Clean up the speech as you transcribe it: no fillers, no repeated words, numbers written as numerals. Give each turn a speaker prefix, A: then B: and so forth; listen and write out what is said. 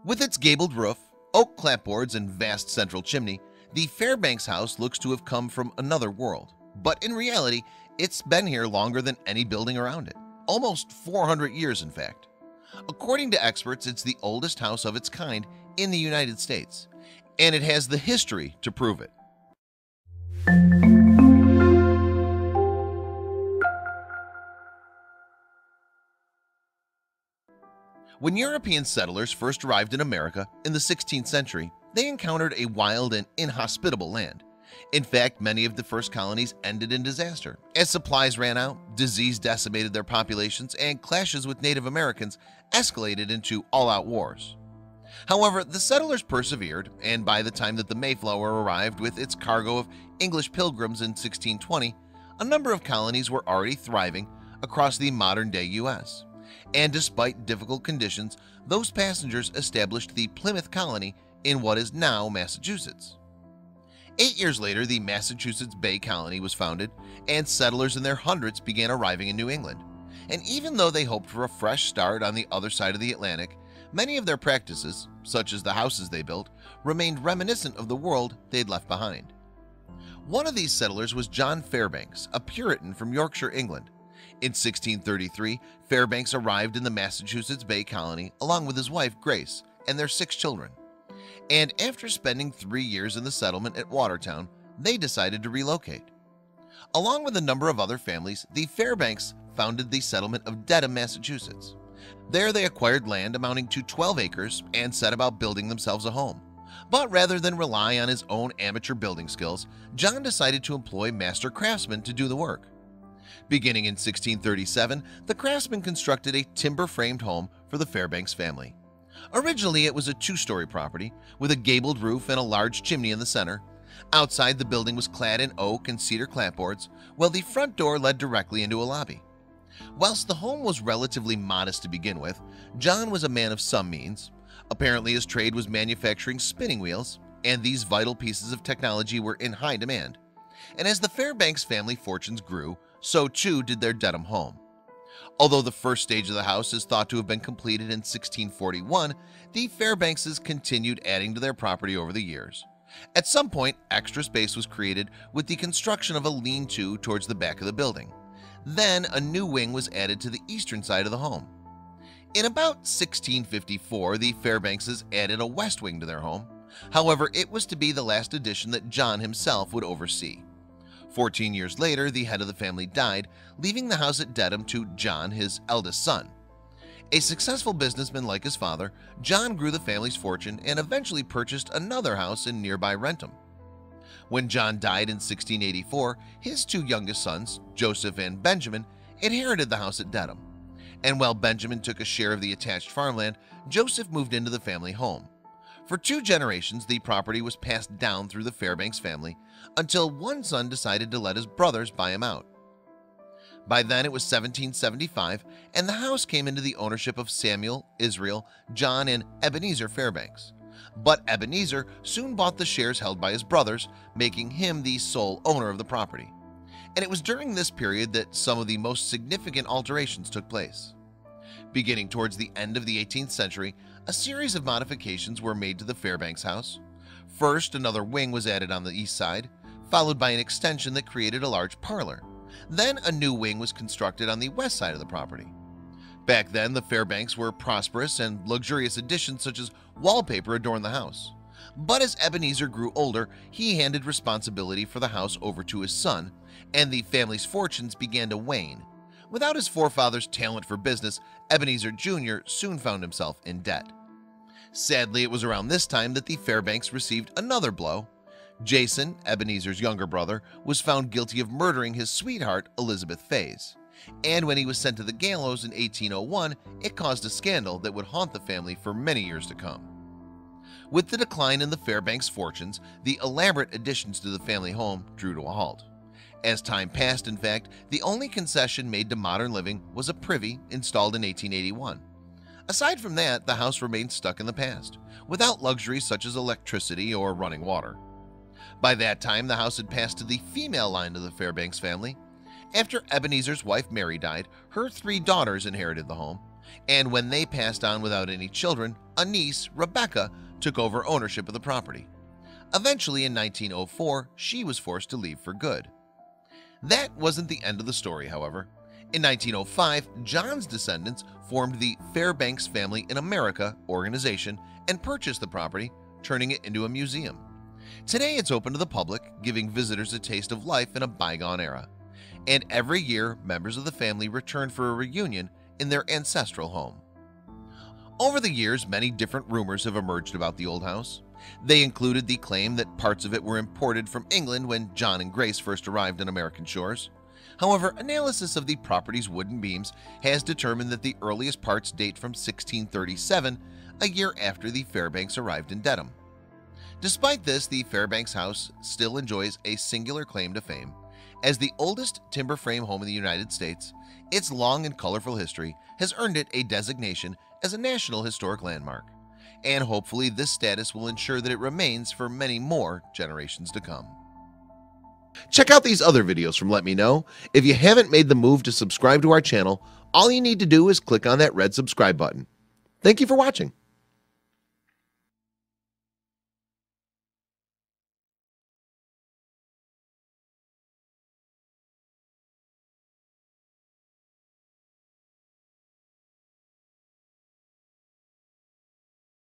A: With its gabled roof, oak clapboards, and vast central chimney, the Fairbanks house looks to have come from another world. But in reality, it's been here longer than any building around it. Almost 400 years, in fact. According to experts, it's the oldest house of its kind in the United States, and it has the history to prove it. When European settlers first arrived in America in the 16th century, they encountered a wild and inhospitable land. In fact, many of the first colonies ended in disaster. As supplies ran out, disease decimated their populations, and clashes with Native Americans escalated into all-out wars. However, the settlers persevered, and by the time that the Mayflower arrived with its cargo of English pilgrims in 1620, a number of colonies were already thriving across the modern-day U.S. And despite difficult conditions, those passengers established the Plymouth colony in what is now Massachusetts. 8 years later, the Massachusetts Bay Colony was founded, and settlers in their hundreds began arriving in New England. And even though they hoped for a fresh start on the other side of the Atlantic, many of their practices, such as the houses they built, remained reminiscent of the world they'd left behind. One of these settlers was John Fairbanks, a Puritan from Yorkshire, England. In 1633, Fairbanks arrived in the Massachusetts Bay Colony along with his wife Grace and their 6 children. And after spending 3 years in the settlement at Watertown, they decided to relocate. Along with a number of other families, the Fairbanks founded the settlement of Dedham, Massachusetts. There they acquired land amounting to 12 acres and set about building themselves a home. But rather than rely on his own amateur building skills, John decided to employ master craftsmen to do the work. Beginning in 1637, the craftsmen constructed a timber-framed home for the Fairbanks family. Originally, it was a 2-story property with a gabled roof and a large chimney in the center. Outside, the building was clad in oak and cedar clapboards, while the front door led directly into a lobby. Whilst the home was relatively modest to begin with, John was a man of some means. Apparently, his trade was manufacturing spinning wheels, and these vital pieces of technology were in high demand. And as the Fairbanks family fortunes grew, so too did their Dedham home. Although the first stage of the house is thought to have been completed in 1641, the Fairbankses continued adding to their property over the years. At some point, extra space was created with the construction of a lean-to towards the back of the building. Then a new wing was added to the eastern side of the home. In about 1654, the Fairbankses added a west wing to their home. However, it was to be the last addition that John himself would oversee. 14 years later, the head of the family died, leaving the house at Dedham to John, his eldest son. A successful businessman like his father, John grew the family's fortune and eventually purchased another house in nearby Rentham. When John died in 1684, his 2 youngest sons, Joseph and Benjamin, inherited the house at Dedham. And while Benjamin took a share of the attached farmland, Joseph moved into the family home. For 2 generations, the property was passed down through the Fairbanks family until one son decided to let his brothers buy him out. By then it was 1775, and the house came into the ownership of Samuel, Israel, John, and Ebenezer Fairbanks. But Ebenezer soon bought the shares held by his brothers, making him the sole owner of the property. And it was during this period that some of the most significant alterations took place. Beginning towards the end of the 18th century, a series of modifications were made to the Fairbanks house. First, another wing was added on the east side, followed by an extension that created a large parlor. Then a new wing was constructed on the west side of the property. Back then, the Fairbanks were prosperous, and luxurious additions such as wallpaper adorned the house. But as Ebenezer grew older, he handed responsibility for the house over to his son, and the family's fortunes began to wane. Without his forefathers' talent for business, Ebenezer Jr. soon found himself in debt. Sadly, it was around this time that the Fairbanks received another blow. Jason, Ebenezer's younger brother, was found guilty of murdering his sweetheart, Elizabeth Faze. And when he was sent to the gallows in 1801, it caused a scandal that would haunt the family for many years to come. With the decline in the Fairbanks fortunes, the elaborate additions to the family home drew to a halt. As time passed, in fact, the only concession made to modern living was a privy installed in 1881. Aside from that, the house remained stuck in the past, without luxuries such as electricity or running water. By that time, the house had passed to the female line of the Fairbanks family. After Ebenezer's wife Mary died, her 3 daughters inherited the home, and when they passed on without any children, a niece, Rebecca, took over ownership of the property. Eventually in 1904, she was forced to leave for good. That wasn't the end of the story, however. In 1905, John's descendants formed the Fairbanks Family in America organization and purchased the property, turning it into a museum. Today it's open to the public, giving visitors a taste of life in a bygone era. And every year, members of the family return for a reunion in their ancestral home. Over the years, many different rumors have emerged about the old house. They included the claim that parts of it were imported from England when John and Grace first arrived on American shores. However, analysis of the property's wooden beams has determined that the earliest parts date from 1637, a year after the Fairbanks arrived in Dedham. Despite this, the Fairbanks House still enjoys a singular claim to fame. As the oldest timber frame home in the United States, its long and colorful history has earned it a designation as a National Historic Landmark. And hopefully this status will ensure that it remains for many more generations to come. Check out these other videos from Let Me Know. If you haven't made the move to subscribe to our channel, all you need to do is click on that red subscribe button. Thank you for watching.